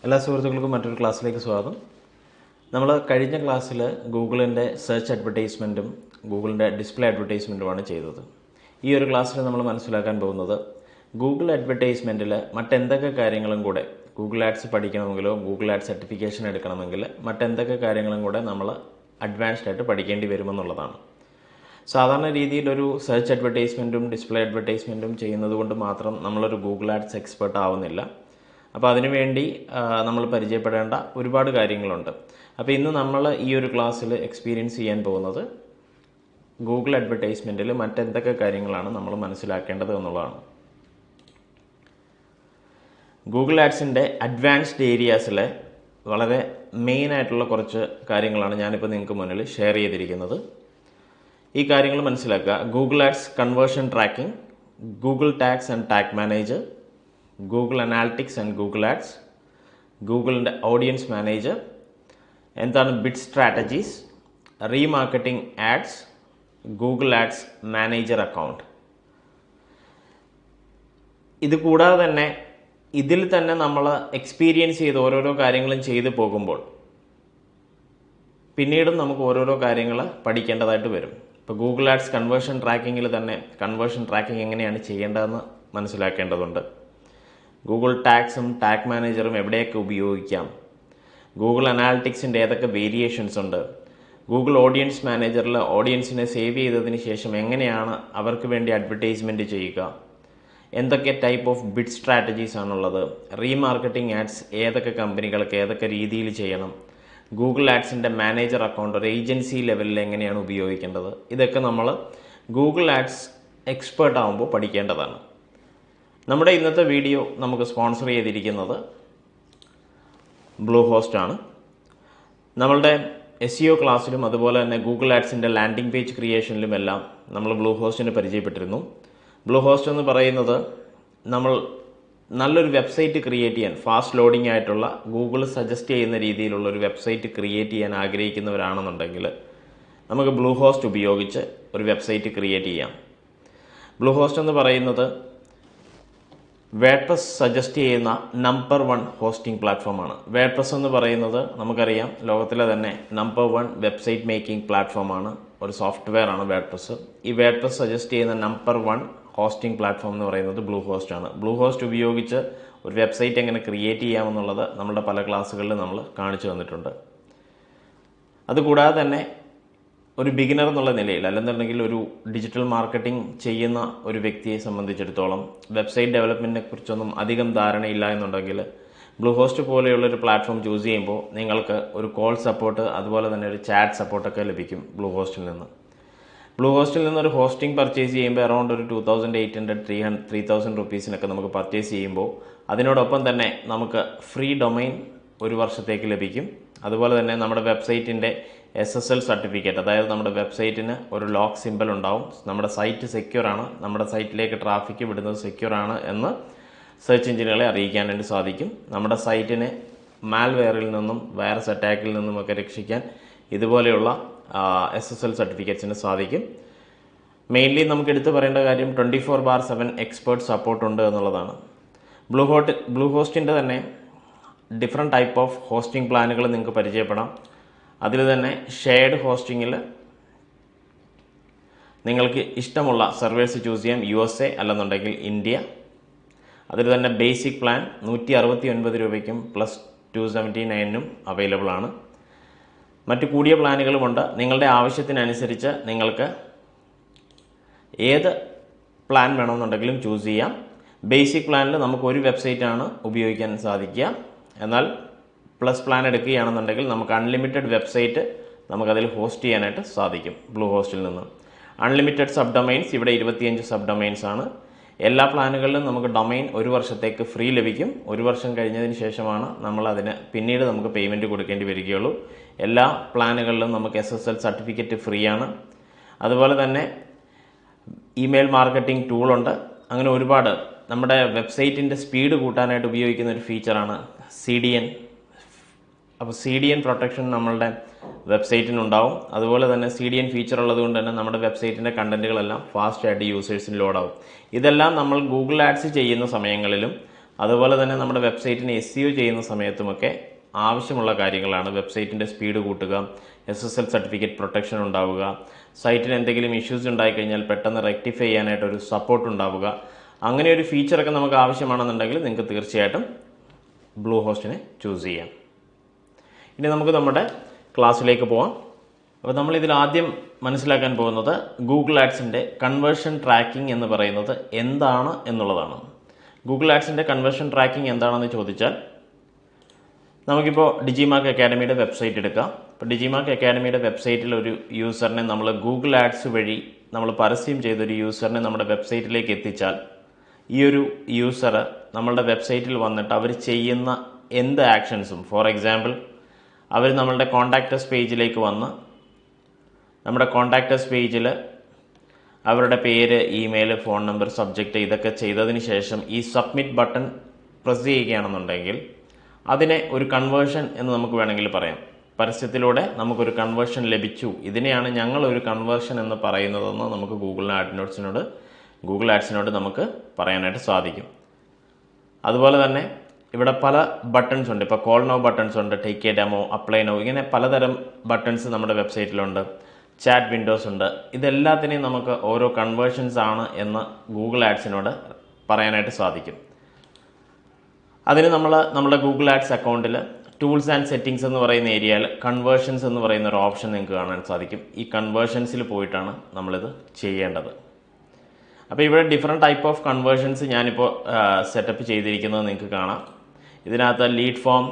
എല്ലാ സുഹൃത്തുക്കൾക്കും മറ്റൊരു ക്ലാസ്സിലേക്ക് സ്വാഗതം. നമ്മൾ കഴിഞ്ഞ ക്ലാസ്സിൽ ഗൂഗിളിൻ്റെ സെർച്ച് അഡ്വർടൈസ്മെൻറ്റും ഗൂഗിളിൻ്റെ ഡിസ്പ്ലേ അഡ്വർടൈസ്മെൻറ്റുമാണ് ചെയ്തത്. ഈ ഒരു ക്ലാസ്സിൽ നമ്മൾ മനസ്സിലാക്കാൻ പോകുന്നത് ഗൂഗിൾ അഡ്വർടൈസ്മെൻറ്റിൽ മറ്റെന്തൊക്കെ കാര്യങ്ങളും കൂടെ ഗൂഗിൾ ആഡ്സ് പഠിക്കണമെങ്കിലോ ഗൂഗിൾ ആഡ് സർട്ടിഫിക്കേഷൻ എടുക്കണമെങ്കിൽ മറ്റെന്തൊക്കെ കാര്യങ്ങളും കൂടെ നമ്മൾ അഡ്വാൻസ്ഡ് ആയിട്ട് പഠിക്കേണ്ടി വരുമെന്നുള്ളതാണ്. സാധാരണ രീതിയിൽ ഒരു സെർച്ച് അഡ്വർടൈസ്മെൻറ്റും ഡിസ്പ്ലേ അഡ്വർടൈസ്മെൻറ്റും ചെയ്യുന്നത് കൊണ്ട് മാത്രം നമ്മളൊരു ഗൂഗിൾ ആഡ്സ് എക്സ്പെർട്ട് ആവുന്നില്ല. അപ്പോൾ അതിനുവേണ്ടി നമ്മൾ പരിചയപ്പെടേണ്ട ഒരുപാട് കാര്യങ്ങളുണ്ട്. അപ്പോൾ ഇന്ന് നമ്മൾ ഈ ഒരു ക്ലാസ്സിൽ എക്സ്പീരിയൻസ് ചെയ്യാൻ പോകുന്നത് ഗൂഗിൾ അഡ്വർടൈസ്മെൻറ്റിൽ മറ്റെന്തൊക്കെ കാര്യങ്ങളാണ് നമ്മൾ മനസ്സിലാക്കേണ്ടത് എന്നുള്ളതാണ്. ഗൂഗിൾ ആഡ്സിൻ്റെ അഡ്വാൻസ്ഡ് ഏരിയാസിലെ വളരെ മെയിനായിട്ടുള്ള കുറച്ച് കാര്യങ്ങളാണ് ഞാനിപ്പോൾ നിങ്ങൾക്ക് മുന്നിൽ ഷെയർ ചെയ്തിരിക്കുന്നത്. ഈ കാര്യങ്ങൾ മനസ്സിലാക്കുക. Google ads conversion tracking, Google tags and tag manager, Google analytics and Google ads, ഗൂഗിളിൻ്റെ ഓഡിയൻസ് മാനേജർ, എന്താണ് bid strategies, remarketing ads, Google ads manager account. ഇത് കൂടാതെ തന്നെ ഇതിൽ തന്നെ നമ്മൾ എക്സ്പീരിയൻസ് ചെയ്ത് ഓരോരോ കാര്യങ്ങളും ചെയ്തു പോകുമ്പോൾ പിന്നീടും നമുക്ക് ഓരോരോ കാര്യങ്ങൾ പഠിക്കേണ്ടതായിട്ട് വരും. ഇപ്പോൾ ഗൂഗിൾ ആഡ്സ് കൺവേർഷൻ ട്രാക്കിങ്ങിൽ തന്നെ കൺവേർഷൻ ട്രാക്കിംഗ് എങ്ങനെയാണ് ചെയ്യേണ്ടതെന്ന് മനസ്സിലാക്കേണ്ടതുണ്ട്. ഗൂഗിൾ ടാഗ്സും ടാഗ് മാനേജറും എവിടെയൊക്കെ ഉപയോഗിക്കാം, ഗൂഗിൾ അനാലിറ്റിക്സിൻ്റെ ഏതൊക്കെ വേരിയേഷൻസ് ഉണ്ട്, ഗൂഗിൾ ഓഡിയൻസ് മാനേജറിൽ ഓഡിയൻസിനെ സേവ് ചെയ്തതിന് ശേഷം എങ്ങനെയാണ് അവർക്ക് വേണ്ടി അഡ്വർടൈസ്മെൻറ്റ് ചെയ്യുക, എന്തൊക്കെ ടൈപ്പ് ഓഫ് ബിഡ് സ്ട്രാറ്റജീസ് ആണുള്ളത്, റീമാർക്കറ്റിംഗ് ആഡ്സ് ഏതൊക്കെ കമ്പനികൾക്ക് ഏതൊക്കെ രീതിയിൽ ചെയ്യണം, ഗൂഗിൾ ആഡ്സിൻ്റെ മാനേജർ അക്കൗണ്ട് ഒരു ഏജൻസി ലെവലിൽ എങ്ങനെയാണ് ഉപയോഗിക്കേണ്ടത്, ഇതൊക്കെ നമ്മൾ ഗൂഗിൾ ആഡ്സ് എക്സ്പേർട്ട് ആകുമ്പോൾ പഠിക്കേണ്ടതാണ്. നമ്മുടെ ഇന്നത്തെ വീഡിയോ നമുക്ക് സ്പോൺസർ ചെയ്തിരിക്കുന്നത് ബ്ലൂഹോസ്റ്റ് ആണ്. നമ്മളുടെ SEO ക്ലാസ്സിലും അതുപോലെ തന്നെ ഗൂഗിൾ ആഡ്സിൻ്റെ ലാൻഡിംഗ് പേജ് ക്രിയേഷനിലുമെല്ലാം നമ്മൾ ബ്ലൂഹോസ്റ്റിനെ പരിചയപ്പെട്ടിരുന്നു. ബ്ലൂഹോസ്റ്റ് എന്ന് പറയുന്നത് നമ്മൾ നല്ലൊരു വെബ്സൈറ്റ് ക്രിയേറ്റ് ചെയ്യാൻ, ഫാസ്റ്റ് ലോഡിംഗ് ആയിട്ടുള്ള ഗൂഗിൾ സജസ്റ്റ് ചെയ്യുന്ന രീതിയിലുള്ള ഒരു വെബ്സൈറ്റ് ക്രിയേറ്റ് ചെയ്യാൻ ആഗ്രഹിക്കുന്നവരാണെന്നുണ്ടെങ്കിൽ നമുക്ക് ബ്ലൂഹോസ്റ്റ് ഉപയോഗിച്ച് ഒരു വെബ്സൈറ്റ് ക്രിയേറ്റ് ചെയ്യാം. ബ്ലൂഹോസ്റ്റ് എന്ന് പറയുന്നത് വേഡ്പ്രസ് സജസ്റ്റ് ചെയ്യുന്ന നമ്പർ 1 ഹോസ്റ്റിംഗ് പ്ലാറ്റ്ഫോമാണ്. വേഡ്പ്രസ് എന്ന് പറയുന്നത് നമുക്കറിയാം ലോകത്തിലെ തന്നെ നമ്പർ 1 വെബ്സൈറ്റ് മേക്കിംഗ് പ്ലാറ്റ്ഫോമാണ്, ഒരു സോഫ്റ്റ്വെയർ ആണ് വേഡ്പ്രസ്. ഈ വേഡ്പ്രസ് സജസ്റ്റ് ചെയ്യുന്ന നമ്പർ 1 ഹോസ്റ്റിംഗ് പ്ലാറ്റ്ഫോം എന്ന് പറയുന്നത് ബ്ലൂഹോസ്റ്റ് ആണ്. ബ്ലൂഹോസ്റ്റ് ഉപയോഗിച്ച് ഒരു വെബ്സൈറ്റ് എങ്ങനെ ക്രിയേറ്റ് ചെയ്യാമെന്നുള്ളത് നമ്മുടെ പല ക്ലാസ്സുകളിൽ നമ്മൾ കാണിച്ചു തന്നിട്ടുണ്ട്. അതുകൂടാതെ തന്നെ ഒരു ബിഗിനർ എന്നുള്ള നിലയിൽ അല്ലെന്നുണ്ടെങ്കിൽ ഒരു ഡിജിറ്റൽ മാർക്കറ്റിംഗ് ചെയ്യുന്ന ഒരു വ്യക്തിയെ സംബന്ധിച്ചിടത്തോളം വെബ്സൈറ്റ് ഡെവലപ്മെൻറ്റിനെ കുറിച്ചൊന്നും അധികം ധാരണയില്ല എന്നുണ്ടെങ്കിൽ ബ്ലൂഹോസ്റ്റ് പോലെയുള്ളൊരു പ്ലാറ്റ്ഫോം ചൂസ് ചെയ്യുമ്പോൾ നിങ്ങൾക്ക് ഒരു കോൾ സപ്പോർട്ട് അതുപോലെ തന്നെ ഒരു ചാറ്റ് സപ്പോർട്ടൊക്കെ ലഭിക്കും ബ്ലൂഹോസ്റ്റിൽ നിന്ന്. ബ്ലൂഹോസ്റ്റിൽ നിന്നൊരു ഹോസ്റ്റിംഗ് പർച്ചേസ് ചെയ്യുമ്പോൾ അറൗണ്ട് ഒരു 2800-3000 റുപ്പീസിനൊക്കെ നമുക്ക് പർച്ചേസ് ചെയ്യുമ്പോൾ അതിനോടൊപ്പം തന്നെ നമുക്ക് ഫ്രീ ഡൊമൈൻ ഒരു വർഷത്തേക്ക് ലഭിക്കും. അതുപോലെ തന്നെ നമ്മുടെ വെബ്സൈറ്റിൻ്റെ SSL സർട്ടിഫിക്കറ്റ്, അതായത് നമ്മുടെ വെബ്സൈറ്റിന് ഒരു ലോക്ക് സിമ്പൽ ഉണ്ടാവും, നമ്മുടെ സൈറ്റ് സെക്യൂർ ആണ്, നമ്മുടെ സൈറ്റിലേക്ക് ട്രാഫിക് വിടുന്നത് സെക്യൂർ ആണ് എന്ന് സെർച്ച് എഞ്ചിനുകളെ അറിയിക്കാനായിട്ട് സാധിക്കും. നമ്മുടെ സൈറ്റിനെ മാൽവെയറിൽ നിന്നും വൈറസ് അറ്റാക്കിൽ നിന്നുമൊക്കെ രക്ഷിക്കാൻ ഇതുപോലെയുള്ള SSL സർട്ടിഫിക്കറ്റ്സിന് സാധിക്കും. മെയിൻലി നമുക്ക് എടുത്തു പറയേണ്ട കാര്യം 24/7 എക്സ്പേർട്ട് സപ്പോർട്ട് ഉണ്ട് എന്നുള്ളതാണ്. ബ്ലൂഹോസ്റ്റിൻ്റെ തന്നെ ഡിഫറെൻറ്റ് ടൈപ്പ് ഓഫ് ഹോസ്റ്റിംഗ് പ്ലാനുകൾ നിങ്ങൾക്ക് പരിചയപ്പെടാം. അതിൽ തന്നെ ഷെയർഡ് ഹോസ്റ്റിങ്ങിൽ നിങ്ങൾക്ക് ഇഷ്ടമുള്ള സർവേഴ്സ് ചൂസ് ചെയ്യാം, USA അല്ലെന്നുണ്ടെങ്കിൽ ഇന്ത്യ. അതിൽ തന്നെ ബേസിക് പ്ലാൻ 169 രൂപയ്ക്കും പ്ലസ് 279 അവൈലബിൾ ആണ്. മറ്റു കൂടിയ പ്ലാനുകളുമുണ്ട്. നിങ്ങളുടെ ആവശ്യത്തിനനുസരിച്ച് നിങ്ങൾക്ക് ഏത് പ്ലാൻ വേണമെന്നുണ്ടെങ്കിലും ചൂസ് ചെയ്യാം. ബേസിക് പ്ലാനിൽ നമുക്ക് ഒരു വെബ്സൈറ്റാണ് ഉപയോഗിക്കാൻ സാധിക്കുക. എന്നാൽ പ്ലസ് പ്ലാൻ എടുക്കുകയാണെന്നുണ്ടെങ്കിൽ നമുക്ക് അൺലിമിറ്റഡ് വെബ്സൈറ്റ് നമുക്കതിൽ ഹോസ്റ്റ് ചെയ്യാനായിട്ട് സാധിക്കും ബ്ലൂഹോസ്റ്റിൽ നിന്ന്. അൺലിമിറ്റഡ് സബ് ഡൊമൈൻസ്, ഇവിടെ 25 സബ് ഡൊമൈൻസ് ആണ്. എല്ലാ പ്ലാനുകളിലും നമുക്ക് ഡൊമൈൻ ഒരു വർഷത്തേക്ക് ഫ്രീ ലഭിക്കും. ഒരു വർഷം കഴിഞ്ഞതിന് ശേഷമാണ് നമ്മളതിന് പിന്നീട് നമുക്ക് പേയ്മെൻറ്റ് കൊടുക്കേണ്ടി വരികയുള്ളൂ. എല്ലാ പ്ലാനുകളിലും നമുക്ക് SSL സർട്ടിഫിക്കറ്റ് ഫ്രീ ആണ്. അതുപോലെ തന്നെ ഇമെയിൽ മാർക്കറ്റിംഗ് ടൂളുണ്ട്. അങ്ങനെ ഒരുപാട് നമ്മുടെ വെബ്സൈറ്റിൻ്റെ സ്പീഡ് കൂട്ടാനായിട്ട് ഉപയോഗിക്കുന്ന ഒരു ഫീച്ചറാണ് CDN. അപ്പോൾ CDN പ്രൊട്ടക്ഷൻ നമ്മളുടെ വെബ്സൈറ്റിനുണ്ടാവും. അതുപോലെ തന്നെ CDN ഫീച്ചർ ഉള്ളതുകൊണ്ട് തന്നെ നമ്മുടെ വെബ്സൈറ്റിൻ്റെ കണ്ടൻറ്റുകളെല്ലാം ഫാസ്റ്റ് ആയിട്ട് യൂസേഴ്സിന് ലോഡാവും. ഇതെല്ലാം നമ്മൾ ഗൂഗിൾ ആഡ്സ് ചെയ്യുന്ന സമയങ്ങളിലും അതുപോലെ തന്നെ നമ്മുടെ വെബ്സൈറ്റിനെ SEO ചെയ്യുന്ന സമയത്തുമൊക്കെ ആവശ്യമുള്ള കാര്യങ്ങളാണ്. വെബ്സൈറ്റിൻ്റെ സ്പീഡ് കൂട്ടുക, SSL സർട്ടിഫിക്കറ്റ് പ്രൊട്ടക്ഷൻ ഉണ്ടാവുക, സൈറ്റിന് എന്തെങ്കിലും ഇഷ്യൂസ് ഉണ്ടായിക്കഴിഞ്ഞാൽ പെട്ടെന്ന് റെക്ടിഫൈ ചെയ്യാനായിട്ടൊരു സപ്പോർട്ട് ഉണ്ടാവുക. അങ്ങനെ ഒരു ഫീച്ചറൊക്കെ നമുക്ക് ആവശ്യമാണെന്നുണ്ടെങ്കിൽ നിങ്ങൾക്ക് തീർച്ചയായിട്ടും ബ്ലൂഹോസ്റ്റിനെ ചൂസ് ചെയ്യാം. ഇനി നമുക്ക് നമ്മുടെ ക്ലാസ്സിലേക്ക് പോവാം. അപ്പോൾ നമ്മളിതിൽ ആദ്യം മനസ്സിലാക്കാൻ പോകുന്നത് ഗൂഗിൾ ആഡ്സിൻ്റെ കൺവേർഷൻ ട്രാക്കിംഗ് എന്ന് പറയുന്നത് എന്താണ് എന്നുള്ളതാണ്. ഗൂഗിൾ ആഡ്സിൻ്റെ കൺവേർഷൻ ട്രാക്കിംഗ് എന്താണെന്ന് ചോദിച്ചാൽ, നമുക്കിപ്പോൾ ഡിജിമാർക്ക് അക്കാഡമിയുടെ വെബ്സൈറ്റ് എടുക്കാം. ഇപ്പോൾ ഡിജിമാർക്ക് അക്കാഡമിയുടെ വെബ്സൈറ്റിൽ ഒരു യൂസറിനെ നമ്മൾ ഗൂഗിൾ ആഡ്സ് വഴി നമ്മൾ പരസ്യം ചെയ്തൊരു യൂസറിനെ നമ്മുടെ വെബ്സൈറ്റിലേക്ക് എത്തിച്ചാൽ, ഈ ഒരു യൂസർ നമ്മളുടെ വെബ്സൈറ്റിൽ വന്നിട്ട് അവർ ചെയ്യുന്ന എന്ത് ആക്ഷൻസും, ഫോർ എക്സാമ്പിൾ അവർ നമ്മളുടെ കോൺടാക്റ്റസ് പേജിലേക്ക് വന്ന് നമ്മുടെ കോൺടാക്റ്റസ് പേജിൽ അവരുടെ പേര്, ഇമെയിൽ, ഫോൺ നമ്പർ, സബ്ജക്റ്റ് ഇതൊക്കെ ചെയ്തതിന് ശേഷം ഈ സബ്മിറ്റ് ബട്ടൺ പ്രസ് ചെയ്യുകയാണെന്നുണ്ടെങ്കിൽ അതിനെ ഒരു കൺവേർഷൻ എന്ന് നമുക്ക് വേണമെങ്കിൽ പറയാം. പരസ്യത്തിലൂടെ നമുക്കൊരു കൺവേർഷൻ ലഭിച്ചു, ഇതിനെയാണ് ഞങ്ങളൊരു കൺവേർഷൻ എന്ന് പറയുന്നതെന്ന് നമുക്ക് ഗൂഗിൾ ആഡ്സിനോട് നമുക്ക് പറയാനായിട്ട് സാധിക്കും. അതുപോലെ തന്നെ ഇവിടെ പല ബട്ടൺസ് ഉണ്ട്. ഇപ്പോൾ കോൾ നൗ ബട്ടൺസ് ഉണ്ട്, take A demo, apply now, ഇങ്ങനെ പലതരം ബട്ടൺസ് നമ്മുടെ വെബ്സൈറ്റിലുണ്ട്. ചാറ്റ് വിൻഡോസ് ഉണ്ട്. ഇതെല്ലാത്തിനെയും നമുക്ക് ഓരോ കൺവേർഷൻസ് ആണ് എന്ന് ഗൂഗിൾ ആഡ്സിനോട് പറയാനായിട്ട് സാധിക്കും. അതിന് നമ്മുടെ ഗൂഗിൾ ആഡ്സ് അക്കൗണ്ടിൽ ടൂൾസ് ആൻഡ് സെറ്റിങ്സ് എന്ന് പറയുന്ന ഏരിയയിൽ കൺവേർഷൻസ് എന്ന് പറയുന്ന ഒരു ഓപ്ഷൻ നിങ്ങൾക്ക് കാണാൻ സാധിക്കും. ഈ കൺവേർഷൻസിൽ പോയിട്ടാണ് നമ്മളിത് ചെയ്യേണ്ടത്. അപ്പോൾ ഇവിടെ ഡിഫറെൻറ്റ് ടൈപ്പ് ഓഫ് കൺവേർഷൻസ് ഞാനിപ്പോൾ സെറ്റപ്പ് ചെയ്തിരിക്കുന്നത് നിങ്ങൾക്ക് കാണാം. ഇതിനകത്ത് lead form,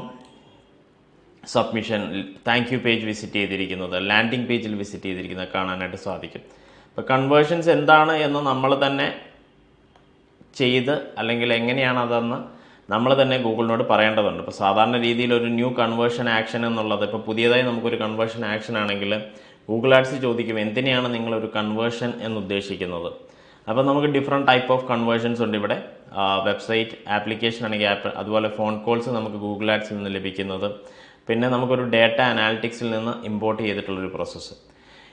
submission, thank you page visit ചെയ്തിരിക്കുന്നത്, ലാൻഡിംഗ് പേജിൽ വിസിറ്റ് ചെയ്തിരിക്കുന്നത് കാണാനായിട്ട് സാധിക്കും. ഇപ്പോൾ കൺവേർഷൻസ് എന്താണ് എന്ന് നമ്മൾ തന്നെ ചെയ്ത്, അല്ലെങ്കിൽ എങ്ങനെയാണ് അതെന്ന് നമ്മൾ തന്നെ ഗൂഗിളിനോട് പറയേണ്ടതുണ്ട്. ഇപ്പോൾ സാധാരണ രീതിയിൽ ഒരു ന്യൂ കൺവേർഷൻ ആക്ഷൻ എന്നുള്ളത്, ഇപ്പോൾ പുതിയതായി നമുക്കൊരു കൺവേർഷൻ ആക്ഷൻ ആണെങ്കിൽ ഗൂഗിൾ ആഡ്സ് ചോദിക്കും എന്തിനെയാണ് നിങ്ങളൊരു കൺവേർഷൻ എന്ന് ഉദ്ദേശിക്കുന്നത്. അപ്പോൾ നമുക്ക് ഡിഫറെൻറ്റ് ടൈപ്പ് ഓഫ് കൺവേർഷൻസ് ഉണ്ട് ഇവിടെ. വെബ്സൈറ്റ്, ആപ്ലിക്കേഷൻ ആണെങ്കിൽ ആപ്പ്, അതുപോലെ ഫോൺ കോൾസ് നമുക്ക് ഗൂഗിൾ ആഡ്സിൽ നിന്ന് ലഭിക്കുന്നത്, പിന്നെ നമുക്കൊരു ഡേറ്റ അനാലിറ്റിക്സിൽ നിന്ന് ഇമ്പോർട്ട് ചെയ്തിട്ടുള്ളൊരു പ്രോസസ്സ്.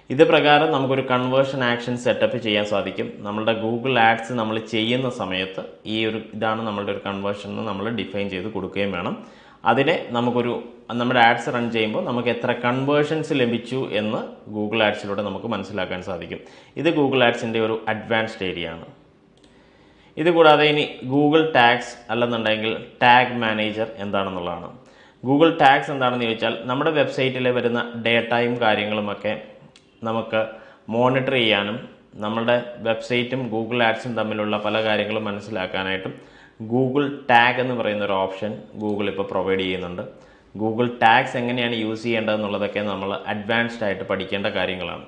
ഇത് പ്രകാരം നമുക്കൊരു കൺവേർഷൻ ആക്ഷൻ സെറ്റപ്പ് ചെയ്യാൻ സാധിക്കും. നമ്മളുടെ ഗൂഗിൾ ആഡ്സ് നമ്മൾ ചെയ്യുന്ന സമയത്ത് ഇതാണ് നമ്മളുടെ ഒരു കൺവേർഷൻ എന്ന് നമ്മൾ ഡിഫൈൻ ചെയ്ത് കൊടുക്കുകയും വേണം. അതിനെ നമ്മുടെ ആഡ്സ് റൺ ചെയ്യുമ്പോൾ നമുക്ക് എത്ര കൺവേർഷൻസ് ലഭിച്ചു എന്ന് ഗൂഗിൾ ആഡ്സിലൂടെ നമുക്ക് മനസ്സിലാക്കാൻ സാധിക്കും. ഇത് ഗൂഗിൾ ആഡ്സിൻ്റെ ഒരു അഡ്വാൻസ്ഡ് ഏരിയ ആണ്. ഇത് കൂടാതെ ഇനി ഗൂഗിൾ ടാഗ്സ് അല്ലെന്നുണ്ടെങ്കിൽ ടാഗ് മാനേജർ എന്താണെന്നുള്ളതാണ്. ഗൂഗിൾ ടാഗ്സ് എന്താണെന്ന് ചോദിച്ചാൽ, നമ്മുടെ വെബ്സൈറ്റിൽ വരുന്ന ഡേറ്റയും കാര്യങ്ങളുമൊക്കെ നമുക്ക് മോണിറ്റർ ചെയ്യാനും നമ്മളുടെ വെബ്സൈറ്റും ഗൂഗിൾ ആഡ്സും തമ്മിലുള്ള പല കാര്യങ്ങളും മനസ്സിലാക്കാനായിട്ടും ഗൂഗിൾ ടാഗ് എന്ന് പറയുന്ന ഒരു ഓപ്ഷൻ ഗൂഗിൾ ഇപ്പോൾ പ്രൊവൈഡ് ചെയ്യുന്നുണ്ട്. ഗൂഗിൾ ടാഗ്സ് എങ്ങനെയാണ് യൂസ് ചെയ്യേണ്ടതെന്നുള്ളതൊക്കെ നമ്മൾ അഡ്വാൻസ്ഡ് ആയിട്ട് പഠിക്കേണ്ട കാര്യങ്ങളാണ്.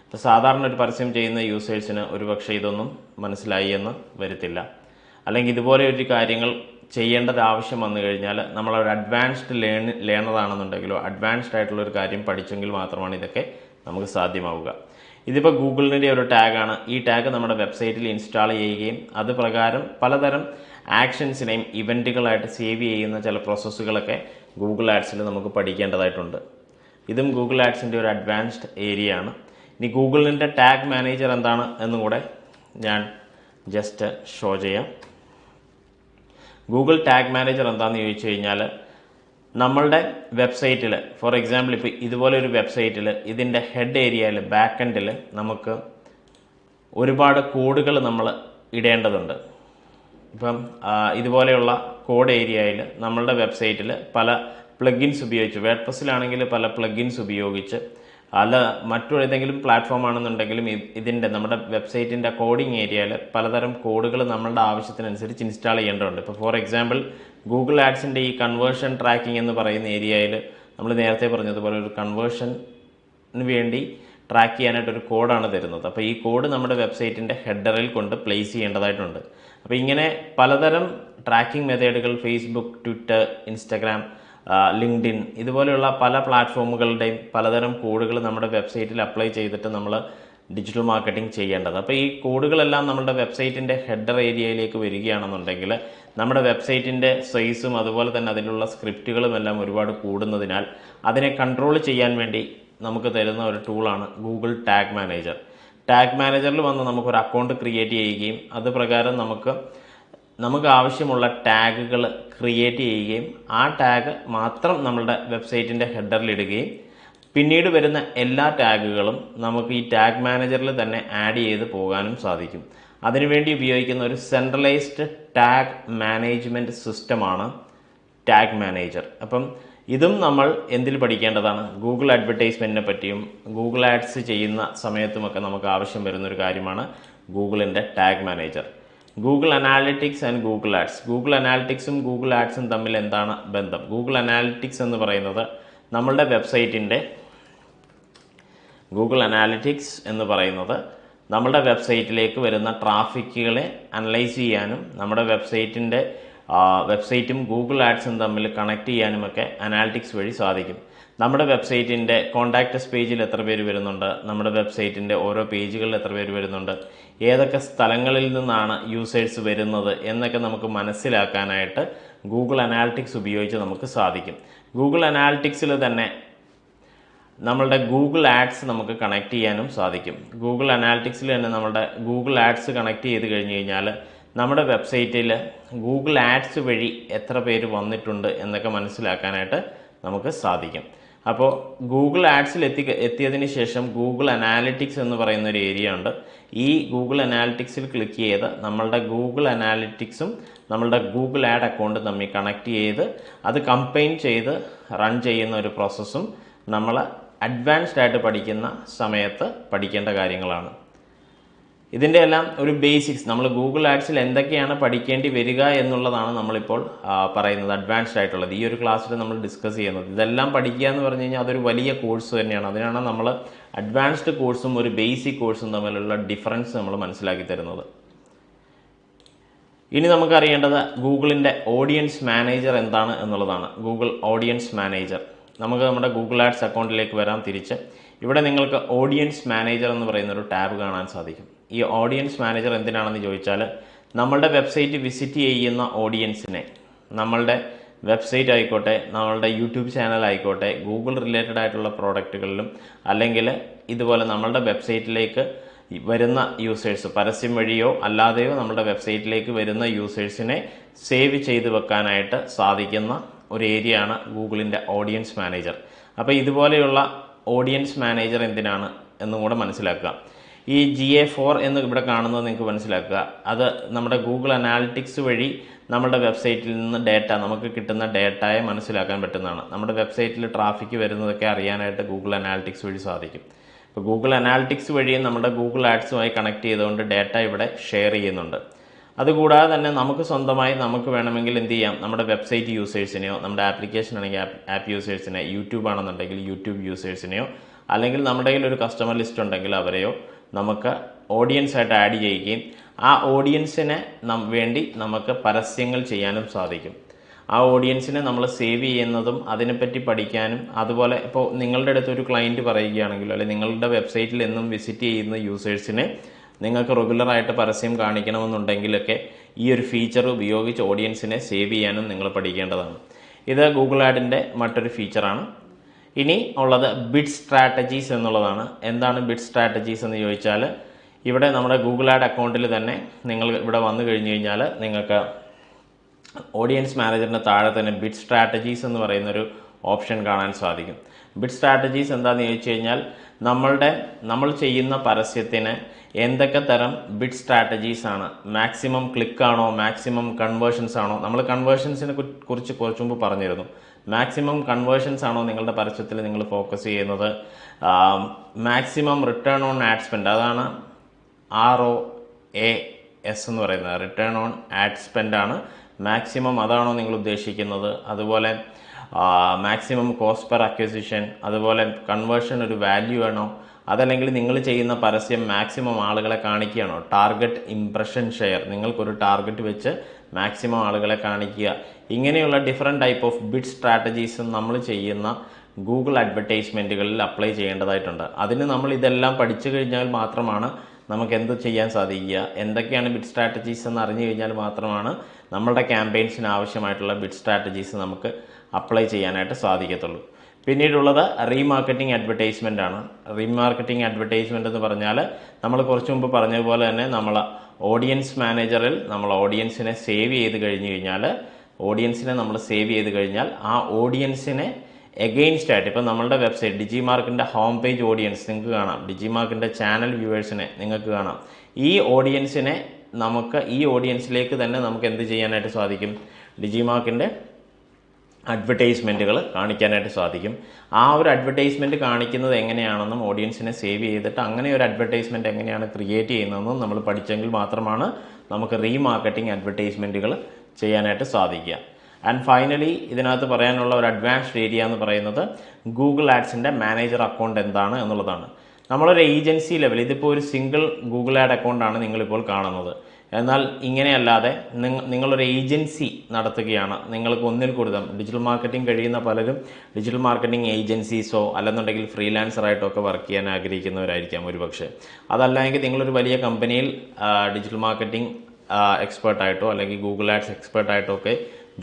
ഇപ്പോൾ സാധാരണ ഒരു പരസ്യം ചെയ്യുന്ന യൂസേഴ്സിന് ഒരുപക്ഷെ ഇതൊന്നും മനസ്സിലായി എന്ന് വരത്തില്ല. അല്ലെങ്കിൽ ഇതുപോലെ ഒരു കാര്യങ്ങൾ ചെയ്യേണ്ടത് ആവശ്യം വന്നു കഴിഞ്ഞാൽ നമ്മളൊരു അഡ്വാൻസ്ഡ് ലേണറാണെന്നുണ്ടെങ്കിലോ അഡ്വാൻസ്ഡ് ആയിട്ടുള്ളൊരു കാര്യം പഠിച്ചെങ്കിൽ മാത്രമാണ് ഇതൊക്കെ നമുക്ക് സാധ്യമാവുക. ഇതിപ്പോൾ ഗൂഗിളിൻ്റെ ഒരു ടാഗാണ്. ഈ ടാഗ് നമ്മുടെ വെബ്സൈറ്റിൽ ഇൻസ്റ്റാൾ ചെയ്യുകയും അത് പ്രകാരം പലതരം ആക്ഷൻസിനെയും ഇവൻറ്റുകളായിട്ട് സേവ് ചെയ്യുന്ന ചില പ്രോസസ്സുകളൊക്കെ ഗൂഗിൾ ആഡ്സിൽ നമുക്ക് പഠിക്കേണ്ടതായിട്ടുണ്ട്. ഇതും ഗൂഗിൾ ആഡ്സിൻ്റെ ഒരു അഡ്വാൻസ്ഡ് ഏരിയ ആണ്. ഇനി ഗൂഗിളിൻ്റെ ടാഗ് മാനേജർ എന്താണ് എന്നും കൂടെ ഞാൻ ജസ്റ്റ് ഷോ ചെയ്യാം. ഗൂഗിൾ ടാഗ് മാനേജർ എന്താണെന്ന് ചോദിച്ചു കഴിഞ്ഞാൽ, നമ്മളുടെ വെബ്സൈറ്റിൽ, ഫോർ എക്സാമ്പിൾ ഇപ്പോൾ ഇതുപോലെ ഒരു വെബ്സൈറ്റിൽ ഇതിൻ്റെ ഹെഡ് ഏരിയയിൽ ബാക്ക് എൻഡിൽ നമുക്ക് ഒരുപാട് കോഡുകൾ നമ്മൾ ഇടേണ്ടതുണ്ട്. ഇപ്പം ഇതുപോലെയുള്ള കോഡ് ഏരിയയിൽ നമ്മളുടെ വെബ്സൈറ്റിൽ പല പ്ലഗിൻസ് ഉപയോഗിച്ച്, വേർഡ്പ്രസ്സിലാണെങ്കിൽ പല പ്ലഗിൻസ് ഉപയോഗിച്ച്, മറ്റേതെങ്കിലും പ്ലാറ്റ്ഫോം ആണെന്നുണ്ടെങ്കിലും നമ്മുടെ വെബ്സൈറ്റിൻ്റെ കോഡിങ് ഏരിയയിൽ പലതരം കോഡുകൾ നമ്മളുടെ ആവശ്യത്തിനനുസരിച്ച് ഇൻസ്റ്റാൾ ചെയ്യേണ്ടതുണ്ട്. ഇപ്പോൾ ഫോർ എക്സാമ്പിൾ ഗൂഗിൾ ആഡ്സിൻ്റെ ഈ കൺവേർഷൻ ട്രാക്കിംഗ് എന്ന് പറയുന്ന ഏരിയയിൽ നമ്മൾ നേരത്തെ പറഞ്ഞതുപോലെ ഒരു കൺവേർഷന് വേണ്ടി ട്രാക്ക് ചെയ്യാനായിട്ടൊരു കോഡാണ് തരുന്നത്. അപ്പോൾ ഈ കോഡ് നമ്മുടെ വെബ്സൈറ്റിൻ്റെ ഹെഡറിൽ കൊണ്ട് പ്ലേസ് ചെയ്യേണ്ടതായിട്ടുണ്ട്. അപ്പോൾ ഇങ്ങനെ പലതരം ട്രാക്കിംഗ് മെത്തേഡുകൾ ഫേസ്ബുക്ക്, ട്വിറ്റർ, ഇൻസ്റ്റഗ്രാം, ലിങ്ക്ഡിൻ ഇതുപോലെയുള്ള പല പ്ലാറ്റ്ഫോമുകളുടെയും പലതരം കോഡുകൾ നമ്മുടെ വെബ്സൈറ്റിൽ അപ്ലൈ ചെയ്തിട്ട് നമ്മൾ ഡിജിറ്റൽ മാർക്കറ്റിംഗ് ചെയ്യേണ്ടത്. അപ്പോൾ ഈ കോഡുകളെല്ലാം നമ്മുടെ വെബ്സൈറ്റിൻ്റെ ഹെഡർ ഏരിയയിലേക്ക് വരികയാണെന്നുണ്ടെങ്കിൽ നമ്മുടെ വെബ്സൈറ്റിൻ്റെ സൈസും അതുപോലെ തന്നെ അതിലുള്ള സ്ക്രിപ്റ്റുകളും എല്ലാം ഒരുപാട് കൂടുന്നതിനാൽ അതിനെ കൺട്രോൾ ചെയ്യാൻ വേണ്ടി നമുക്ക് തരുന്ന ഒരു ടൂളാണ് ഗൂഗിൾ ടാഗ് മാനേജർ. ടാഗ് മാനേജറിൽ വന്ന് നമുക്കൊരു അക്കൗണ്ട് ക്രിയേറ്റ് ചെയ്യുകയും അത് പ്രകാരം നമുക്ക് നമുക്ക് ആവശ്യമുള്ള ടാഗുകൾ ക്രിയേറ്റ് ചെയ്യുകയും ആ ടാഗ് മാത്രം നമ്മളുടെ വെബ്സൈറ്റിൻ്റെ ഹെഡറിൽ ഇടുകയും പിന്നീട് വരുന്ന എല്ലാ ടാഗുകളും നമുക്ക് ഈ ടാഗ് മാനേജറിൽ തന്നെ ആഡ് ചെയ്ത് പോകാനും സാധിക്കും. അതിനുവേണ്ടി ഉപയോഗിക്കുന്ന ഒരു സെൻട്രലൈസ്ഡ് ടാഗ് മാനേജ്മെൻറ്റ് സിസ്റ്റമാണ് ടാഗ് മാനേജർ. അപ്പം ഇതും നമ്മൾ എന്തിൽ പഠിക്കേണ്ടതാണ്? ഗൂഗിൾ അഡ്വർടൈസ്മെൻറ്റിനെ പറ്റിയും ഗൂഗിൾ ആഡ്സ് ചെയ്യുന്ന സമയത്തുമൊക്കെ നമുക്ക് ആവശ്യം വരുന്നൊരു കാര്യമാണ് ഗൂഗിളിൻ്റെ tag manager. Google analytics and Google ads. ഗൂഗിൾ അനാലിറ്റിക്സും ഗൂഗിൾ ആഡ്സും തമ്മിൽ എന്താണ് ബന്ധം? ഗൂഗിൾ അനാലിറ്റിക്സ് എന്ന് പറയുന്നത് നമ്മളുടെ വെബ്സൈറ്റിൻ്റെ ഗൂഗിൾ അനാലിറ്റിക്സ് എന്ന് പറയുന്നത് നമ്മുടെ വെബ്സൈറ്റിലേക്ക് വരുന്ന ട്രാഫിക്കുകളെ അനലൈസ് ചെയ്യാനും നമ്മുടെ വെബ്സൈറ്റും ഗൂഗിൾ ആഡ്സും തമ്മിൽ കണക്ട് ചെയ്യാനുമൊക്കെ അനാലിറ്റിക്സ് വഴി സാധിക്കും. നമ്മുടെ വെബ്സൈറ്റിൻ്റെ കോൺടാക്റ്റസ് പേജിൽ എത്ര പേര് വരുന്നുണ്ട്, നമ്മുടെ വെബ്സൈറ്റിൻ്റെ ഓരോ പേജുകളിൽ എത്ര പേര് വരുന്നുണ്ട്, ഏതൊക്കെ സ്ഥലങ്ങളിൽ നിന്നാണ് യൂസേഴ്സ് വരുന്നത് എന്നൊക്കെ നമുക്ക് മനസ്സിലാക്കാനായിട്ട് ഗൂഗിൾ അനാലിറ്റിക്സ് ഉപയോഗിച്ച് നമുക്ക് സാധിക്കും. ഗൂഗിൾ അനാലിറ്റിക്സിൽ തന്നെ നമ്മളുടെ ഗൂഗിൾ ആഡ്സ് നമുക്ക് കണക്ട് ചെയ്യാനും സാധിക്കും. ഗൂഗിൾ അനാലിറ്റിക്സിൽ തന്നെ നമ്മുടെ ഗൂഗിൾ ആഡ്സ് കണക്ട് ചെയ്ത് കഴിഞ്ഞ് കഴിഞ്ഞാൽ നമ്മുടെ വെബ്സൈറ്റിൽ ഗൂഗിൾ ആഡ്സ് വഴി എത്ര പേര് വന്നിട്ടുണ്ട് എന്നൊക്കെ മനസ്സിലാക്കാനായിട്ട് നമുക്ക് സാധിക്കും. അപ്പോൾ ഗൂഗിൾ ആഡ്സിൽ എത്തിയതിന് ശേഷം ഗൂഗിൾ അനാലിറ്റിക്സ് എന്ന് പറയുന്ന ഒരു ഏരിയ ഉണ്ട്. ഈ ഗൂഗിൾ അനാലിറ്റിക്സിൽ ക്ലിക്ക് ചെയ്ത് നമ്മളുടെ ഗൂഗിൾ അനാലിറ്റിക്സും നമ്മളുടെ ഗൂഗിൾ ആഡ് അക്കൗണ്ട് തമ്മിൽ കണക്ട് ചെയ്ത് അത് കമ്പൈൻ ചെയ്ത് റൺ ചെയ്യുന്ന ഒരു പ്രോസസ്സും നമ്മൾ അഡ്വാൻസ്ഡ് ആയിട്ട് പഠിക്കുന്ന സമയത്ത് പഠിക്കേണ്ട കാര്യങ്ങളാണ്. ഇതിൻ്റെ എല്ലാം ഒരു ബേസിക്സ് നമ്മൾ ഗൂഗിൾ ആഡ്സിൽ എന്തൊക്കെയാണ് പഠിക്കേണ്ടി വരിക എന്നുള്ളതാണ് നമ്മളിപ്പോൾ പറയുന്നത്, അഡ്വാൻസ്ഡ് ആയിട്ടുള്ളത്. ഈ ഒരു ക്ലാസ്സിൽ നമ്മൾ ഡിസ്കസ് ചെയ്യുന്നത് ഇതെല്ലാം പഠിക്കുക എന്ന് പറഞ്ഞു കഴിഞ്ഞാൽ അതൊരു വലിയ കോഴ്സ് തന്നെയാണ്. അതിനാണ് നമ്മൾ അഡ്വാൻസ്ഡ് കോഴ്സും ഒരു ബേസിക് കോഴ്സും തമ്മിലുള്ള ഡിഫറൻസ് നമ്മൾ മനസ്സിലാക്കി തരുന്നത്. ഇനി നമുക്കറിയേണ്ടത് ഗൂഗിളിൻ്റെ ഓഡിയൻസ് മാനേജർ എന്താണ് എന്നുള്ളതാണ്. Google audience manager. നമുക്ക് നമ്മുടെ ഗൂഗിൾ ആഡ്സ് അക്കൗണ്ടിലേക്ക് വരാം തിരിച്ച്. ഇവിടെ നിങ്ങൾക്ക് ഓഡിയൻസ് മാനേജർ എന്ന് പറയുന്നൊരു ടാബ് കാണാൻ സാധിക്കും. ഈ ഓഡിയൻസ് മാനേജർ എന്തിനാണെന്ന് ചോദിച്ചാൽ നമ്മളുടെ വെബ്സൈറ്റ് വിസിറ്റ് ചെയ്യുന്ന ഓഡിയൻസിനെ നമ്മളുടെ വെബ്സൈറ്റ് ആയിക്കോട്ടെ, നമ്മളുടെ യൂട്യൂബ് ചാനൽ ആയിക്കോട്ടെ, ഗൂഗിൾ റിലേറ്റഡ് ആയിട്ടുള്ള പ്രോഡക്റ്റുകളിലും അല്ലെങ്കിൽ ഇതുപോലെ നമ്മളുടെ വെബ്സൈറ്റിലേക്ക് വരുന്ന യൂസേഴ്സ് പരസ്യം വഴിയോ അല്ലാതെയോ നമ്മുടെ വെബ്സൈറ്റിലേക്ക് വരുന്ന യൂസേഴ്സിനെ സേവ് ചെയ്ത് വെക്കാനായിട്ട് സാധിക്കുന്ന ഒരു ഏരിയയാണ് ഗൂഗിളിൻ്റെ ഓഡിയൻസ് മാനേജർ. അപ്പോൾ ഇതുപോലെയുള്ള ഓഡിയൻസ് മാനേജർ എന്തിനാണ് എന്നും കൂടെ മനസ്സിലാക്കുക. ഈ GA4 എന്ന് ഇവിടെ കാണുന്നത് നിങ്ങൾക്ക് മനസ്സിലാക്കുക. അത് നമ്മുടെ ഗൂഗിൾ അനാലിറ്റിക്സ് വഴി നമ്മുടെ വെബ്സൈറ്റിൽ നിന്ന് നമുക്ക് കിട്ടുന്ന ഡേറ്റയെ മനസ്സിലാക്കാൻ പറ്റുന്നതാണ്. നമ്മുടെ വെബ്സൈറ്റിൽ ട്രാഫിക് വരുന്നതൊക്കെ അറിയാനായിട്ട് ഗൂഗിൾ അനാലിറ്റിക്സ് വഴി സാധിക്കും. ഇപ്പോൾ ഗൂഗിൾ അനാലിറ്റിക്സ് വഴിയും നമ്മുടെ ഗൂഗിൾ ആഡ്സുമായി കണക്ട് ചെയ്തുകൊണ്ട് ഡേറ്റ ഇവിടെ ഷെയർ ചെയ്യുന്നുണ്ട്. അതുകൂടാതെ തന്നെ നമുക്ക് സ്വന്തമായി നമുക്ക് വേണമെങ്കിൽ എന്ത് ചെയ്യാം, നമ്മുടെ വെബ്സൈറ്റ് യൂസേഴ്സിനെയോ, നമ്മുടെ ആപ്ലിക്കേഷൻ ആണെങ്കിൽ ആപ്പ് യൂസേഴ്സിനെ, യൂട്യൂബ് ആണെന്നുണ്ടെങ്കിൽ യൂട്യൂബ് യൂസേഴ്സിനെയോ, അല്ലെങ്കിൽ നമ്മുടെ കയ്യിൽ ഒരു കസ്റ്റമർ ലിസ്റ്റ് ഉണ്ടെങ്കിൽ അവരെയോ നമുക്ക് ഓഡിയൻസ് ആയിട്ട് ആഡ് ചെയ്യുകയും ആ ഓഡിയൻസിനെ വേണ്ടി നമുക്ക് പരസ്യങ്ങൾ ചെയ്യാനും സാധിക്കും. ആ ഓഡിയൻസിനെ നമ്മൾ സേവ് ചെയ്യുന്നതും അതിനെപ്പറ്റി പഠിക്കാനും, അതുപോലെ ഇപ്പോൾ നിങ്ങളുടെ അടുത്ത് ഒരു ക്ലയൻറ്റ് പറയുകയാണെങ്കിലോ അല്ലെങ്കിൽ നിങ്ങളുടെ വെബ്സൈറ്റിൽ എന്നും വിസിറ്റ് ചെയ്യുന്ന യൂസേഴ്സിനെ നിങ്ങൾക്ക് റെഗുലറായിട്ട് പരസ്യം കാണിക്കണമെന്നുണ്ടെങ്കിലൊക്കെ ഈ ഒരു ഫീച്ചർ ഉപയോഗിച്ച് ഓഡിയൻസിനെ സേവ് ചെയ്യാനും നിങ്ങൾ പഠിക്കേണ്ടതാണ്. ഇത് ഗൂഗിൾ ആഡിൻ്റെ മറ്റൊരു ഫീച്ചറാണ്. ഇനി ഉള്ളത് ബിഡ് സ്ട്രാറ്റജീസ് എന്നുള്ളതാണ്. എന്താണ് ബിഡ് സ്ട്രാറ്റജീസ് എന്ന് ചോദിച്ചാൽ ഇവിടെ നമ്മുടെ ഗൂഗിൾ ആഡ് അക്കൗണ്ടിൽ തന്നെ നിങ്ങൾ ഇവിടെ വന്നു കഴിഞ്ഞ് കഴിഞ്ഞാൽ നിങ്ങൾക്ക് ഓഡിയൻസ് മാനേജറിൻ്റെ താഴെ തന്നെ ബിഡ് സ്ട്രാറ്റജീസ് എന്ന് പറയുന്നൊരു ഓപ്ഷൻ കാണാൻ സാധിക്കും. ബിഡ് സ്ട്രാറ്റജീസ് എന്താണെന്ന് ചോദിച്ചു കഴിഞ്ഞാൽ നമ്മൾ ചെയ്യുന്ന പരസ്യത്തിന് എന്തൊക്കെ തരം ബിഡ് സ്ട്രാറ്റജീസ് ആണ്, മാക്സിമം ക്ലിക്കാണോ, മാക്സിമം കൺവേർഷൻസ് ആണോ. നമ്മൾ കൺവേർഷൻസിനെ കുറിച്ച് കുറച്ച് മുമ്പ് പറഞ്ഞിരുന്നു. മാക്സിമം കൺവേർഷൻസ് ആണോ നിങ്ങളുടെ പരസ്യത്തിൽ നിങ്ങൾ ഫോക്കസ് ചെയ്യുന്നത്, maximum return on add spend, അതാണ് ROAS എന്ന് പറയുന്നത്, റിട്ടേൺ ഓൺ ആഡ് സ്പെൻഡ് ആണ് മാക്സിമം, അതാണോ നിങ്ങൾ ഉദ്ദേശിക്കുന്നത്. അതുപോലെ മാക്സിമം കോസ്റ്റ് പെർ അക്വിസിഷൻ, അതുപോലെ കൺവേർഷൻ ഒരു വാല്യൂ ആണോ, അതല്ലെങ്കിൽ നിങ്ങൾ ചെയ്യുന്ന പരസ്യം മാക്സിമം ആളുകളെ കാണിക്കുകയാണോ, ടാർഗറ്റ് ഇംപ്രഷൻ ഷെയർ, നിങ്ങൾക്കൊരു ടാർഗറ്റ് വെച്ച് മാക്സിമം ആളുകളെ കാണിക്കുക. ഇങ്ങനെയുള്ള ഡിഫറെൻറ്റ് ടൈപ്പ് ഓഫ് ബിഡ് സ്ട്രാറ്റജീസും നമ്മൾ ചെയ്യുന്ന ഗൂഗിൾ അഡ്വർടൈസ്മെൻറ്റുകളിൽ അപ്ലൈ ചെയ്യേണ്ടതായിട്ടുണ്ട്. അതിന് നമ്മൾ ഇതെല്ലാം പഠിച്ചു കഴിഞ്ഞാൽ മാത്രമാണ് നമുക്ക് എന്ത് ചെയ്യാൻ സാധിക്കുക, എന്തൊക്കെയാണ് ബിഡ് സ്ട്രാറ്റജീസ് എന്ന് അറിഞ്ഞു കഴിഞ്ഞാൽ മാത്രമാണ് നമ്മളുടെ ക്യാമ്പയിൻസിന് ആവശ്യമായിട്ടുള്ള ബിഡ് സ്ട്രാറ്റജീസ് നമുക്ക് അപ്ലൈ ചെയ്യാനായിട്ട് സാധിക്കത്തുള്ളൂ. പിന്നീടുള്ളത് റീമാർക്കറ്റിംഗ് അഡ്വർടൈസ്മെൻ്റ് ആണ്. റീമാർക്കറ്റിംഗ് അഡ്വർടൈസ്മെൻ്റ് എന്ന് പറഞ്ഞാൽ നമ്മൾ കുറച്ച് മുമ്പ് പറഞ്ഞതുപോലെ തന്നെ നമ്മൾ ഓഡിയൻസ് മാനേജറിൽ നമ്മൾ ഓഡിയൻസിനെ സേവ് ചെയ്ത് കഴിഞ്ഞാൽ ആ ഓഡിയൻസിനെ എഗെയിൻസ്റ്റ് ആയിട്ട് ഇപ്പോൾ നമ്മളുടെ വെബ്സൈറ്റ് ഡിജിമാർക്കിൻ്റെ ഹോം പേജ് ഓഡിയൻസ് നിങ്ങൾക്ക് കാണാം, ഡിജിമാർക്കിൻ്റെ ചാനൽ വ്യൂവേഴ്സിനെ നിങ്ങൾക്ക് കാണാം. ഈ ഓഡിയൻസിലേക്ക് തന്നെ നമുക്ക് എന്ത് ചെയ്യാനായിട്ട് സാധിക്കും? ഡിജിമാർക്കിൻ്റെ അഡ്വർടൈസ്മെൻറ്റുകൾ കാണിക്കാനായിട്ട് സാധിക്കും. ആ ഒരു അഡ്വർടൈസ്മെൻറ്റ് കാണിക്കുന്നത് എങ്ങനെയാണെന്നും ഓഡിയൻസിനെ സേവ് ചെയ്തിട്ട് അങ്ങനെ ഒരു അഡ്വർടൈസ്മെൻറ്റ് എങ്ങനെയാണ് ക്രിയേറ്റ് ചെയ്യുന്നതെന്നും നമ്മൾ പഠിച്ചെങ്കിൽ മാത്രമാണ് നമുക്ക് റീമാർക്കറ്റിംഗ് അഡ്വർടൈസ്മെൻറ്റുകൾ ചെയ്യാനായിട്ട് സാധിക്കുക. ആൻഡ് ഫൈനലി ഇതിനകത്ത് പറയാനുള്ള ഒരു അഡ്വാൻസ്ഡ് ഏരിയ എന്ന് പറയുന്നത് ഗൂഗിൾ ആഡ്സിൻ്റെ മാനേജർ അക്കൗണ്ട് എന്താണ് എന്നുള്ളതാണ്. നമ്മളൊരു ഏജൻസി ലെവൽ, ഇതിപ്പോൾ ഒരു സിംഗിൾ ഗൂഗിൾ ആഡ് അക്കൗണ്ടാണ് നിങ്ങളിപ്പോൾ കാണുന്നത്. എന്നാൽ ഇങ്ങനെയല്ലാതെ നിങ്ങളൊരു ഏജൻസി നടത്തുകയാണ്, നിങ്ങൾക്ക് ഒന്നിൽ കൂടുതൽ ഡിജിറ്റൽ മാർക്കറ്റിംഗ് കഴിയുന്ന പലരും ഡിജിറ്റൽ മാർക്കറ്റിംഗ് ഏജൻസീസോ അല്ലെന്നുണ്ടെങ്കിൽ ഫ്രീലാൻസറായിട്ടോ ഒക്കെ വർക്ക് ചെയ്യാൻ ആഗ്രഹിക്കുന്നവരായിരിക്കാം ഒരുപക്ഷെ. അതല്ലെങ്കിൽ നിങ്ങളൊരു വലിയ കമ്പനിയിൽ ഡിജിറ്റൽ മാർക്കറ്റിംഗ് എക്സ്പേർട്ടായിട്ടോ അല്ലെങ്കിൽ ഗൂഗിൾ ആഡ്സ് എക്സ്പേർട്ടായിട്ടോ ഒക്കെ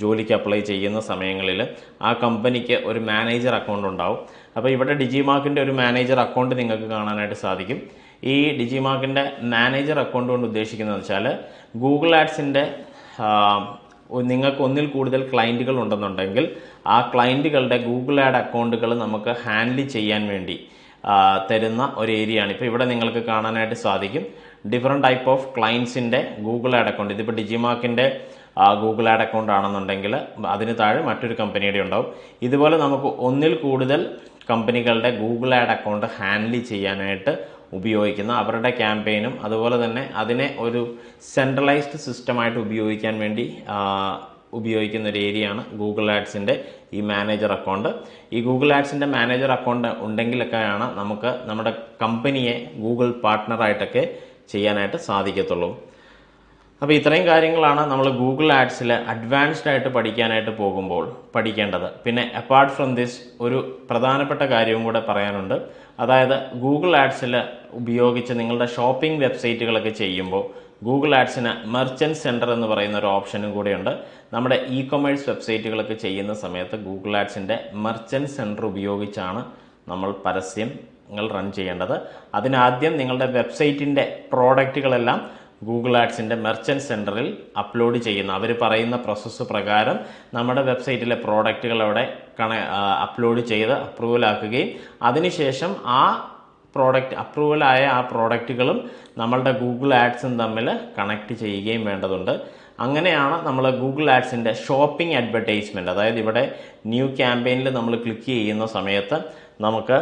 ജോലിക്ക് അപ്ലൈ ചെയ്യുന്ന സമയങ്ങളിൽ ആ കമ്പനിക്ക് ഒരു മാനേജർ അക്കൗണ്ട് ഉണ്ടാവും. അപ്പോൾ ഇവിടെ ഡിജിമാർക്കിൻ്റെ ഒരു മാനേജർ അക്കൗണ്ട് നിങ്ങൾക്ക് കാണാനായിട്ട് സാധിക്കും. ഈ ഡിജിമാർക്കിൻ്റെ മാനേജർ അക്കൗണ്ട് കൊണ്ട് ഉദ്ദേശിക്കുന്നത് വെച്ചാൽ ഗൂഗിൾ ആഡ്സിൻ്റെ നിങ്ങൾക്ക് ഒന്നിൽ കൂടുതൽ ക്ലയൻറ്റുകൾ ഉണ്ടെന്നുണ്ടെങ്കിൽ ആ ക്ലയൻറ്റുകളുടെ ഗൂഗിൾ ആഡ് അക്കൗണ്ടുകൾ നമുക്ക് ഹാൻഡിൽ ചെയ്യാൻ വേണ്ടി തരുന്ന ഒരു ഏരിയയാണ്. ഇപ്പോൾ ഇവിടെ നിങ്ങൾക്ക് കാണാനായിട്ട് സാധിക്കും ഡിഫറെൻറ്റ് ടൈപ്പ് ഓഫ് ക്ലയൻസിൻ്റെ ഗൂഗിൾ ആഡ് അക്കൗണ്ട്. ഇതിപ്പോൾ ഡിജിമാർക്കിൻ്റെ ഗൂഗിൾ ആഡ് അക്കൗണ്ട് ആണെന്നുണ്ടെങ്കിൽ അതിന് താഴെ മറ്റൊരു കമ്പനിയുടെ ഉണ്ടാവും. ഇതുപോലെ നമുക്ക് ഒന്നിൽ കൂടുതൽ കമ്പനികളുടെ ഗൂഗിൾ ആഡ് അക്കൗണ്ട് ഹാൻഡിൽ ചെയ്യാനായിട്ട് ഉപയോഗിക്കുന്ന അവരുടെ ക്യാമ്പയിനും അതുപോലെ തന്നെ അതിനെ ഒരു സെൻട്രലൈസ്ഡ് സിസ്റ്റമായിട്ട് ഉപയോഗിക്കാൻ വേണ്ടി ഉപയോഗിക്കുന്ന ഒരു ഏരിയയാണ് ഗൂഗിൾ ആഡ്സിൻ്റെ ഈ മാനേജർ അക്കൗണ്ട്. ഈ ഗൂഗിൾ ആഡ്സിൻ്റെ മാനേജർ അക്കൗണ്ട് ഉണ്ടെങ്കിലൊക്കെയാണ് നമുക്ക് നമ്മുടെ കമ്പനിയെ ഗൂഗിൾ പാർട്ട്ണറായിട്ടൊക്കെ ചെയ്യാനായിട്ട് സാധിക്കത്തുള്ളൂ. അപ്പോൾ ഇത്രയും കാര്യങ്ങളാണ് നമ്മൾ ഗൂഗിൾ ആഡ്സിൽ അഡ്വാൻസ്ഡ് ആയിട്ട് പഠിക്കാനായിട്ട് പോകുമ്പോൾ പഠിക്കേണ്ടത്. പിന്നെ അപ്പാർട്ട് ഫ്രം ദിസ് ഒരു പ്രധാനപ്പെട്ട കാര്യവും കൂടെ പറയാനുണ്ട്. അതായത് ഗൂഗിൾ ആഡ്സിൽ ഉപയോഗിച്ച് നിങ്ങളുടെ ഷോപ്പിംഗ് വെബ്സൈറ്റുകളൊക്കെ ചെയ്യുമ്പോൾ ഗൂഗിൾ ആഡ്സിന് മെർച്ചൻറ്റ് സെൻറ്റർ എന്ന് പറയുന്ന ഒരു ഓപ്ഷനും കൂടെയുണ്ട്. നമ്മുടെ ഇ കൊമേഴ്സ് വെബ്സൈറ്റുകളൊക്കെ ചെയ്യുന്ന സമയത്ത് ഗൂഗിൾ ആഡ്സിൻ്റെ മെർച്ചൻറ്റ് സെൻറ്റർ ഉപയോഗിച്ചാണ് നമ്മൾ പരസ്യങ്ങൾ റൺ ചെയ്യേണ്ടത്. അതിനാദ്യം നിങ്ങളുടെ വെബ്സൈറ്റിൻ്റെ പ്രോഡക്റ്റുകളെല്ലാം ഗൂഗിൾ ആഡ്സിൻ്റെ മെർച്ചൻറ്റ് സെൻറ്ററിൽ അപ്ലോഡ് ചെയ്യുന്ന അവർ പറയുന്ന പ്രോസസ്സ് പ്രകാരം നമ്മുടെ വെബ്സൈറ്റിലെ പ്രോഡക്റ്റുകൾ അവിടെ അപ്ലോഡ് ചെയ്ത് അപ്രൂവലാക്കുകയും അതിനുശേഷം ആ അപ്രൂവലായ ആ പ്രോഡക്റ്റുകളും നമ്മളുടെ ഗൂഗിൾ ആഡ്സും തമ്മിൽ കണക്ട് ചെയ്യുകയും വേണ്ടതുണ്ട്. അങ്ങനെയാണ് നമ്മൾ ഗൂഗിൾ ആഡ്സിൻ്റെ ഷോപ്പിംഗ് അഡ്വർടൈസ്മെൻറ്റ്, അതായത് ഇവിടെ ന്യൂ ക്യാമ്പയിനിൽ നമ്മൾ ക്ലിക്ക് ചെയ്യുന്ന സമയത്ത് നമുക്ക്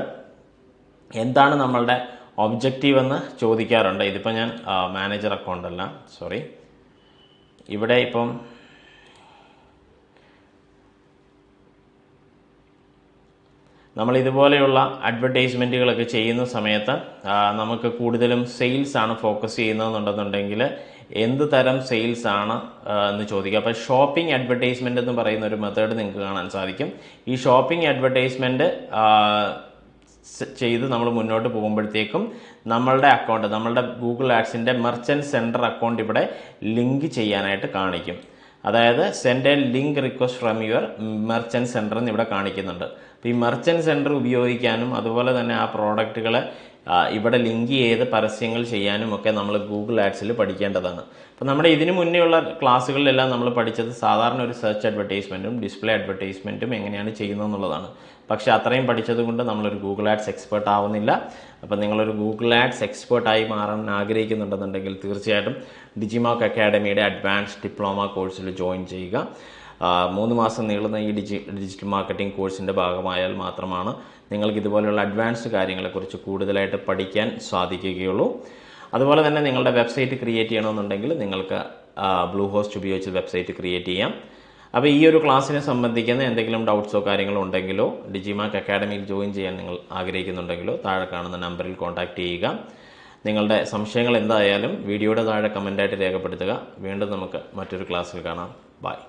എന്താണ് നമ്മളുടെ ഒബ്ജക്റ്റീവ് എന്ന് ചോദിക്കാറുണ്ട്. ഇതിപ്പോൾ ഞാൻ മാനേജർ അക്കൗണ്ട് അല്ല, സോറി, ഇവിടെ ഇപ്പം നമ്മൾ ഇതുപോലെയുള്ള അഡ്വർടൈസ്മെൻറ്റുകളൊക്കെ ചെയ്യുന്ന സമയത്ത് നമുക്ക് കൂടുതലും സെയിൽസ് ആണ് ഫോക്കസ് ചെയ്യുന്നതെന്നുണ്ടെന്നുണ്ടെങ്കിൽ എന്ത് തരം സെയിൽസ് ആണ് എന്ന് ചോദിക്കുക. അപ്പോൾ ഷോപ്പിംഗ് അഡ്വർടൈസ്മെൻ്റ് എന്ന് പറയുന്ന ഒരു മെത്തേഡ് നിങ്ങൾക്ക് കാണാൻ സാധിക്കും. ഈ ഷോപ്പിംഗ് അഡ്വർടൈസ്മെൻറ്റ് ചെയ്ത് നമ്മൾ മുന്നോട്ട് പോകുമ്പോഴത്തേക്കും നമ്മളുടെ അക്കൗണ്ട്, നമ്മളുടെ ഗൂഗിൾ ആഡ്സിൻ്റെ മെർച്ചൻറ്റ് സെൻറ്റർ അക്കൗണ്ട് ഇവിടെ ലിങ്ക് ചെയ്യാനായിട്ട് കാണിക്കും. അതായത് send A link request from your merchant centre എന്ന് ഇവിടെ കാണിക്കുന്നുണ്ട്. അപ്പോൾ ഈ മെർച്ചൻറ്റ് സെൻറ്റർ ഉപയോഗിക്കാനും അതുപോലെ തന്നെ ആ പ്രോഡക്റ്റുകളെ ഇവിടെ ലിങ്ക് ചെയ്ത് പരസ്യങ്ങൾ ചെയ്യാനും ഒക്കെ നമ്മൾ ഗൂഗിൾ ആഡ്സിൽ പഠിക്കേണ്ടതാണ്. അപ്പോൾ നമ്മുടെ ഇതിനു മുന്നേയുള്ള ക്ലാസ്സുകളിലെല്ലാം നമ്മൾ പഠിച്ചത് സാധാരണ ഒരു സെർച്ച് അഡ്വർടൈസ്മെൻറ്റും ഡിസ്പ്ലേ അഡ്വർടൈസ്മെൻറ്റും എങ്ങനെയാണ് ചെയ്യുന്നതെന്നുള്ളതാണ്. പക്ഷേ അത്രയും പഠിച്ചത് കൊണ്ട് നമ്മളൊരു ഗൂഗിൾ ആഡ്സ് എക്സ്പേർട്ട് ആവുന്നില്ല. അപ്പോൾ നിങ്ങളൊരു ഗൂഗിൾ ആഡ്സ് എക്സ്പേർട്ടായി മാറാൻ ആഗ്രഹിക്കുന്നുണ്ടെന്നുണ്ടെങ്കിൽ തീർച്ചയായിട്ടും ഡിജിമാർക്ക് അക്കാഡമിയുടെ അഡ്വാൻസ്ഡ് ഡിപ്ലോമ കോഴ്സിൽ ജോയിൻ ചെയ്യുക. 3 മാസം നീളുന്ന ഈ ഡിജിറ്റൽ മാർക്കറ്റിംഗ് കോഴ്സിൻ്റെ ഭാഗമായാൽ മാത്രമാണ് നിങ്ങൾക്ക് ഇതുപോലെയുള്ള അഡ്വാൻസ്ഡ് കാര്യങ്ങളെക്കുറിച്ച് കൂടുതലായിട്ട് പഠിക്കാൻ സാധിക്കുകയുള്ളൂ. അതുപോലെ തന്നെ നിങ്ങളുടെ വെബ്സൈറ്റ് ക്രിയേറ്റ് ചെയ്യണമെന്നുണ്ടെങ്കിൽ നിങ്ങൾക്ക് ബ്ലൂഹോസ്റ്റ് ഉപയോഗിച്ച് വെബ്സൈറ്റ് ക്രിയേറ്റ് ചെയ്യാം. അപ്പോൾ ഈ ഒരു ക്ലാസ്സിനെ സംബന്ധിക്കുന്ന എന്തെങ്കിലും ഡൗട്ട്സോ കാര്യങ്ങളോ ഉണ്ടെങ്കിലോ ഡിജിമാർക്ക് അക്കാഡമിയിൽ ജോയിൻ ചെയ്യാൻ നിങ്ങൾ ആഗ്രഹിക്കുന്നുണ്ടെങ്കിലോ താഴെ കാണുന്ന നമ്പറിൽ കോൺടാക്റ്റ് ചെയ്യുക. നിങ്ങളുടെ സംശയങ്ങൾ എന്തായാലും വീഡിയോയുടെ താഴെ കമൻ്റായിട്ട് രേഖപ്പെടുത്തുക. വീണ്ടും നമുക്ക് മറ്റൊരു ക്ലാസ്സിൽ കാണാം. ബൈ.